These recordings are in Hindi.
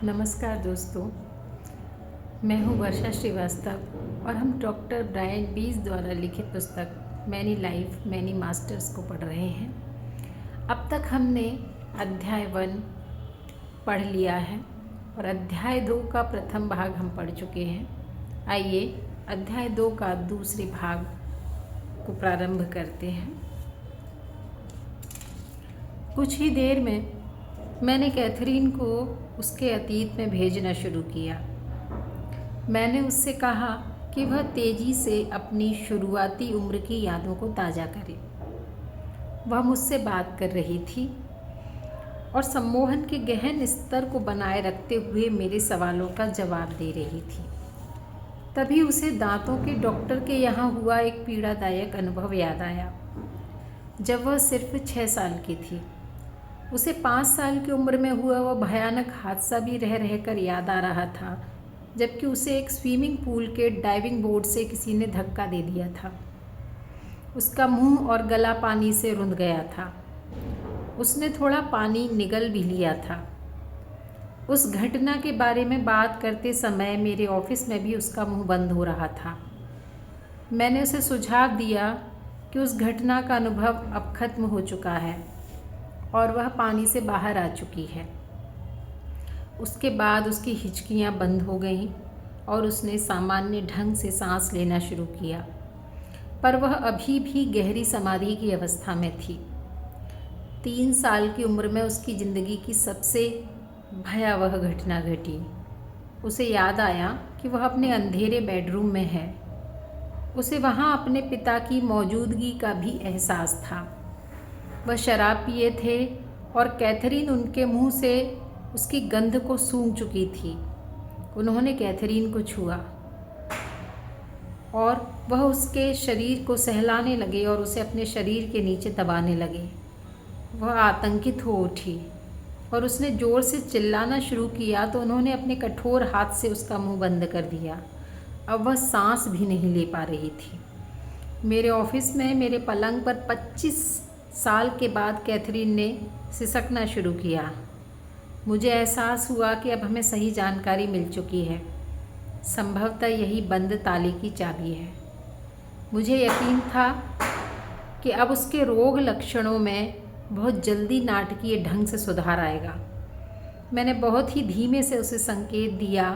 नमस्कार दोस्तों, मैं हूँ वर्षा श्रीवास्तव और हम डॉक्टर ब्रायन बीज द्वारा लिखित पुस्तक मैनी लाइफ मैनी मास्टर्स को पढ़ रहे हैं। अब तक हमने अध्याय 1 पढ़ लिया है और अध्याय 2 का प्रथम भाग हम पढ़ चुके हैं। आइए अध्याय 2 का दूसरे भाग को प्रारंभ करते हैं। कुछ ही देर में मैंने कैथरीन को उसके अतीत में भेजना शुरू किया। मैंने उससे कहा कि वह तेज़ी से अपनी शुरुआती उम्र की यादों को ताज़ा करे। वह मुझसे बात कर रही थी और सम्मोहन के गहन स्तर को बनाए रखते हुए मेरे सवालों का जवाब दे रही थी। तभी उसे दांतों के डॉक्टर के यहाँ हुआ एक पीड़ादायक अनुभव याद आया। जब वह सिर्फ 6 साल की थी, उसे 5 साल की उम्र में हुआ वह भयानक हादसा भी रह रहकर याद आ रहा था, जबकि उसे एक स्विमिंग पूल के डाइविंग बोर्ड से किसी ने धक्का दे दिया था। उसका मुंह और गला पानी से रुंध गया था। उसने थोड़ा पानी निगल भी लिया था। उस घटना के बारे में बात करते समय मेरे ऑफिस में भी उसका मुंह बंद हो रहा था। मैंने उसे सुझाव दिया कि उस घटना का अनुभव अब खत्म हो चुका है और वह पानी से बाहर आ चुकी है। उसके बाद उसकी हिचकियाँ बंद हो गईं और उसने सामान्य ढंग से सांस लेना शुरू किया, पर वह अभी भी गहरी समाधि की अवस्था में थी। 3 साल की उम्र में उसकी ज़िंदगी की सबसे भयावह घटना घटी। उसे याद आया कि वह अपने अंधेरे बेडरूम में है। उसे वहाँ अपने पिता की मौजूदगी का भी एहसास था। वह शराब पिए थे और कैथरीन उनके मुंह से उसकी गंध को सूंघ चुकी थी। उन्होंने कैथरीन को छुआ और वह उसके शरीर को सहलाने लगे और उसे अपने शरीर के नीचे दबाने लगे। वह आतंकित हो उठी और उसने ज़ोर से चिल्लाना शुरू किया तो उन्होंने अपने कठोर हाथ से उसका मुंह बंद कर दिया। अब वह सांस भी नहीं ले पा रही थी। मेरे ऑफिस में मेरे पलंग पर 25 साल के बाद कैथरीन ने सिसकना शुरू किया। मुझे एहसास हुआ कि अब हमें सही जानकारी मिल चुकी है। संभवतः यही बंद ताले की चाबी है। मुझे यकीन था कि अब उसके रोग लक्षणों में बहुत जल्दी नाटकीय ढंग से सुधार आएगा। मैंने बहुत ही धीमे से उसे संकेत दिया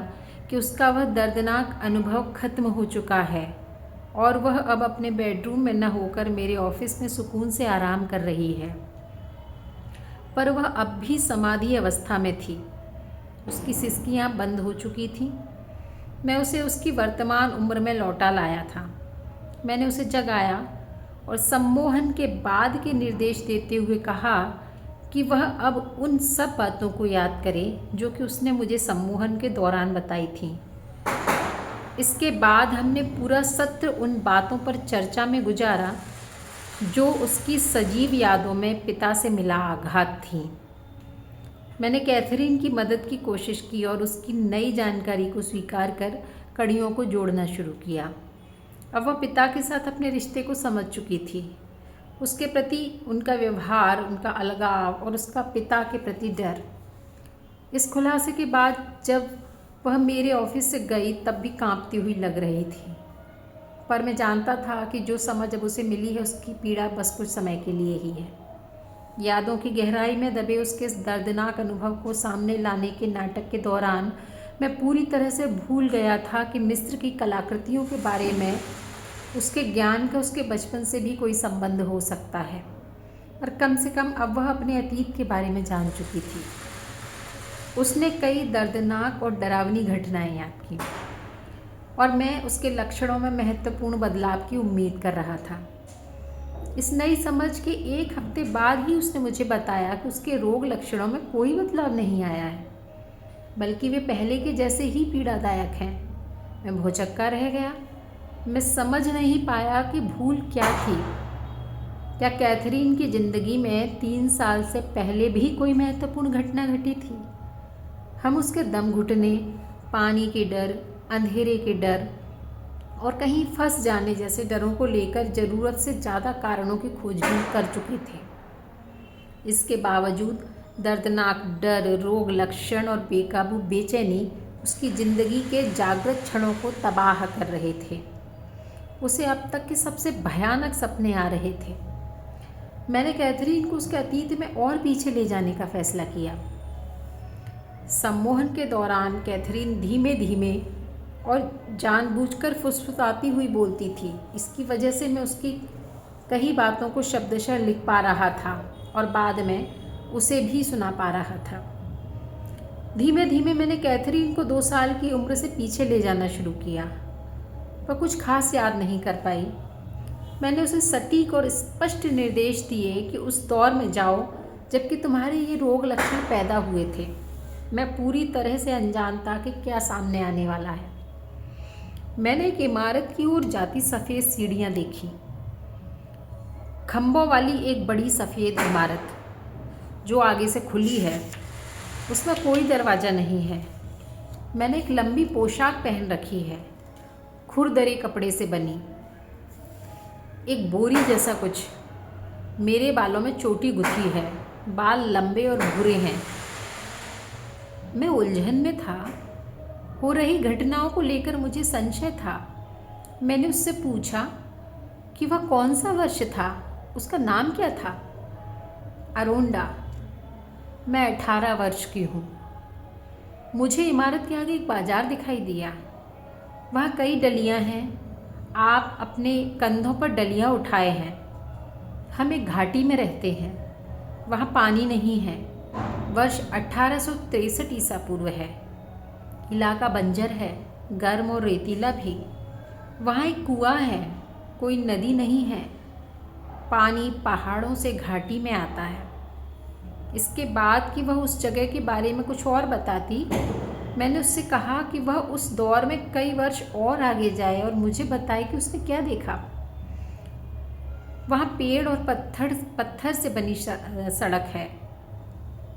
कि उसका वह दर्दनाक अनुभव खत्म हो चुका है और वह अब अपने बेडरूम में न होकर मेरे ऑफिस में सुकून से आराम कर रही है। पर वह अब भी समाधि अवस्था में थी। उसकी सिसकियाँ बंद हो चुकी थीं। मैं उसे उसकी वर्तमान उम्र में लौटा लाया था। मैंने उसे जगाया और सम्मोहन के बाद के निर्देश देते हुए कहा कि वह अब उन सब बातों को याद करे जो कि उसने मुझे सम्मोहन के दौरान बताई थीं। इसके बाद हमने पूरा सत्र उन बातों पर चर्चा में गुजारा जो उसकी सजीव यादों में पिता से मिला आघात थी। मैंने कैथरीन की मदद की कोशिश की और उसकी नई जानकारी को स्वीकार कर कड़ियों को जोड़ना शुरू किया। अब वह पिता के साथ अपने रिश्ते को समझ चुकी थी। उसके प्रति उनका व्यवहार, उनका अलगाव और उसका पिता के प्रति डर। इस खुलासे के बाद जब वह मेरे ऑफिस से गई तब भी कांपती हुई लग रही थी, पर मैं जानता था कि जो समझ अब उसे मिली है उसकी पीड़ा बस कुछ समय के लिए ही है। यादों की गहराई में दबे उसके इस दर्दनाक अनुभव को सामने लाने के नाटक के दौरान मैं पूरी तरह से भूल गया था कि मिस्र की कलाकृतियों के बारे में उसके ज्ञान का उसके बचपन से भी कोई संबंध हो सकता है, और कम से कम अब वह अपने अतीत के बारे में जान चुकी थी। उसने कई दर्दनाक और डरावनी घटनाएं याद की और मैं उसके लक्षणों में महत्वपूर्ण बदलाव की उम्मीद कर रहा था। इस नई समझ के 1 हफ्ते बाद ही उसने मुझे बताया कि उसके रोग लक्षणों में कोई बदलाव नहीं आया है, बल्कि वे पहले के जैसे ही पीड़ादायक हैं। मैं भौचक्का रह गया। मैं समझ नहीं पाया कि भूल क्या थी। क्या कैथरीन की ज़िंदगी में 3 साल से पहले भी कोई महत्वपूर्ण घटना घटी थी? हम उसके दम घुटने, पानी के डर, अंधेरे के डर और कहीं फंस जाने जैसे डरों को लेकर ज़रूरत से ज़्यादा कारणों की खोजबीन कर चुके थे। इसके बावजूद दर्दनाक डर, रोग लक्षण और बेकाबू बेचैनी उसकी जिंदगी के जागृत क्षणों को तबाह कर रहे थे। उसे अब तक के सबसे भयानक सपने आ रहे थे। मैंने कैथरीन को उसके अतीत में और पीछे ले जाने का फैसला किया। सम्मोहन के दौरान कैथरीन धीमे धीमे और जानबूझकर फुसफुसाती हुई बोलती थी। इसकी वजह से मैं उसकी कई बातों को शब्दशः लिख पा रहा था और बाद में उसे भी सुना पा रहा था। धीमे धीमे मैंने कैथरीन को 2 साल की उम्र से पीछे ले जाना शुरू किया। वह कुछ खास याद नहीं कर पाई। मैंने उसे सटीक और स्पष्ट निर्देश दिए कि उस दौर में जाओ जबकि तुम्हारे ये रोग लक्षण पैदा हुए थे। मैं पूरी तरह से अनजान था कि क्या सामने आने वाला है। मैंने एक इमारत की ओर जाती सफ़ेद सीढ़ियाँ देखी। खंभों वाली एक बड़ी सफ़ेद इमारत जो आगे से खुली है, उसमें कोई दरवाज़ा नहीं है। मैंने एक लंबी पोशाक पहन रखी है, खुरदरे कपड़े से बनी, एक बोरी जैसा कुछ। मेरे बालों में चोटी गुथी है, बाल लंबे और भूरे हैं। मैं उलझन में था। हो रही घटनाओं को लेकर मुझे संशय था। मैंने उससे पूछा कि वह कौन सा वर्ष था, उसका नाम क्या था। अरोंडा। मैं 18 वर्ष की हूँ। मुझे इमारत के आगे एक बाजार दिखाई दिया। वहाँ कई डलियाँ हैं। आप अपने कंधों पर डलियाँ उठाए हैं। हम एक घाटी में रहते हैं। वहाँ पानी नहीं है। वर्ष 1863 ईसा पूर्व है। इलाका बंजर है, गर्म और रेतीला भी। वहाँ एक कुआं है, कोई नदी नहीं है। पानी पहाड़ों से घाटी में आता है। इसके बाद कि वह उस जगह के बारे में कुछ और बताती, मैंने उससे कहा कि वह उस दौर में कई वर्ष और आगे जाए और मुझे बताए कि उसने क्या देखा। वहाँ पेड़ और पत्थर से बनी सड़क है।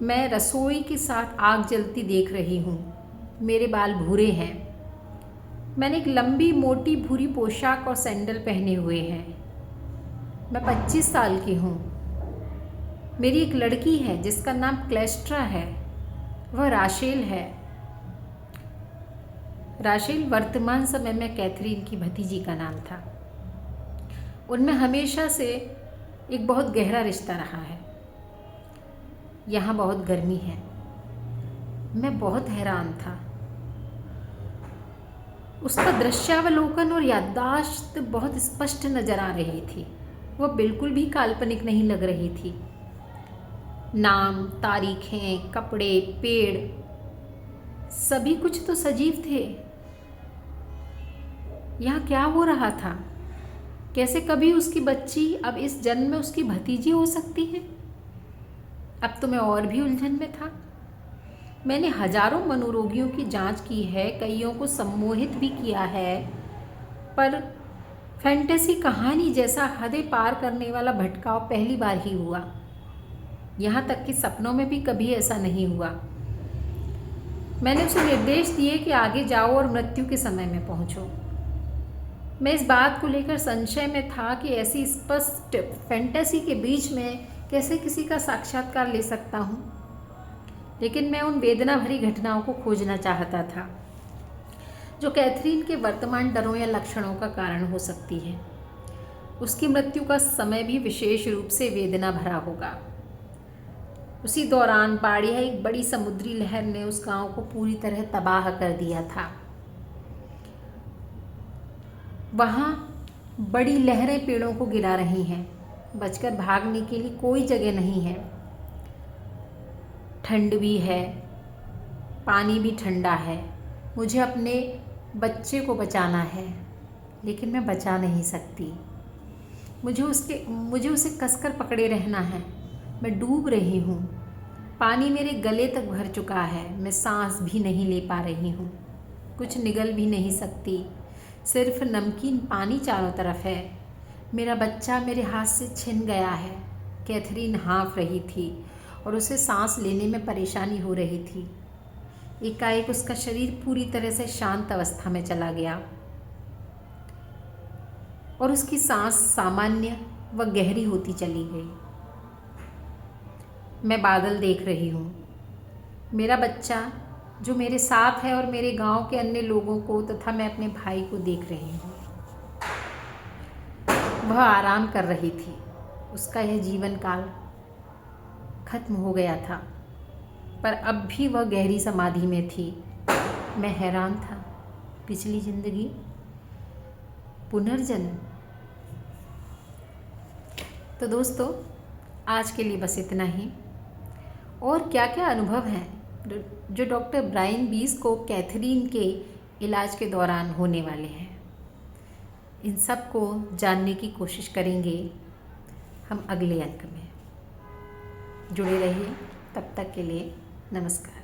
मैं रसोई के साथ आग जलती देख रही हूँ। मेरे बाल भूरे हैं। मैंने एक लंबी मोटी भूरी पोशाक और सैंडल पहने हुए हैं। मैं 25 साल की हूँ। मेरी एक लड़की है जिसका नाम क्लेस्ट्रा है। वह राशेल है। राशेल वर्तमान समय में कैथरीन की भतीजी का नाम था। उनमें हमेशा से एक बहुत गहरा रिश्ता रहा है। यहाँ बहुत गर्मी है। मैं बहुत हैरान था। उसका दृश्यावलोकन और याददाश्त बहुत स्पष्ट नजर आ रही थी। वह बिल्कुल भी काल्पनिक नहीं लग रही थी। नाम, तारीखें, कपड़े, पेड़, सभी कुछ तो सजीव थे। यहाँ क्या हो रहा था? कैसे कभी उसकी बच्ची अब इस जन्म में उसकी भतीजी हो सकती है? अब तो मैं और भी उलझन में था। मैंने हजारों मनोरोगियों की जांच की है, कईयों को सम्मोहित भी किया है, पर फैंटेसी कहानी जैसा हदें पार करने वाला भटकाव पहली बार ही हुआ। यहाँ तक कि सपनों में भी कभी ऐसा नहीं हुआ। मैंने उसे निर्देश दिए कि आगे जाओ और मृत्यु के समय में पहुँचो। मैं इस बात को लेकर संशय में था कि ऐसी स्पष्ट फैंटेसी के बीच में कैसे किसी का साक्षात्कार ले सकता हूँ, लेकिन मैं उन वेदना भरी घटनाओं को खोजना चाहता था जो कैथरीन के वर्तमान डरों या लक्षणों का कारण हो सकती है। उसकी मृत्यु का समय भी विशेष रूप से वेदना भरा होगा। उसी दौरान बाढ़ या एक बड़ी समुद्री लहर ने उस गांव को पूरी तरह तबाह कर दिया था। वहाँ बड़ी लहरें पेड़ों को गिरा रही हैं। बचकर भागने के लिए कोई जगह नहीं है। ठंड भी है, पानी भी ठंडा है। मुझे अपने बच्चे को बचाना है, लेकिन मैं बचा नहीं सकती। मुझे उसे कसकर पकड़े रहना है। मैं डूब रही हूँ। पानी मेरे गले तक भर चुका है। मैं सांस भी नहीं ले पा रही हूँ। कुछ निगल भी नहीं सकती। सिर्फ नमकीन पानी चारों तरफ है। मेरा बच्चा मेरे हाथ से छिन गया है। कैथरीन हाँफ रही थी और उसे सांस लेने में परेशानी हो रही थी। एकाएक उसका शरीर पूरी तरह से शांत अवस्था में चला गया और उसकी सांस सामान्य व गहरी होती चली गई। मैं बादल देख रही हूँ। मेरा बच्चा जो मेरे साथ है और मेरे गांव के अन्य लोगों को तथा मैं अपने भाई को देख रही हूँ। वह आराम कर रही थी। उसका यह जीवन काल खत्म हो गया था, पर अब भी वह गहरी समाधि में थी। मैं हैरान था। पिछली जिंदगी, पुनर्जन्म। तो दोस्तों, आज के लिए बस इतना ही। और क्या क्या अनुभव हैं जो डॉक्टर ब्रायन बीस को कैथरीन के इलाज के दौरान होने वाले हैं, इन सब को जानने की कोशिश करेंगे हम अगले अंक में। जुड़े रहिए। तब तक के लिए नमस्कार।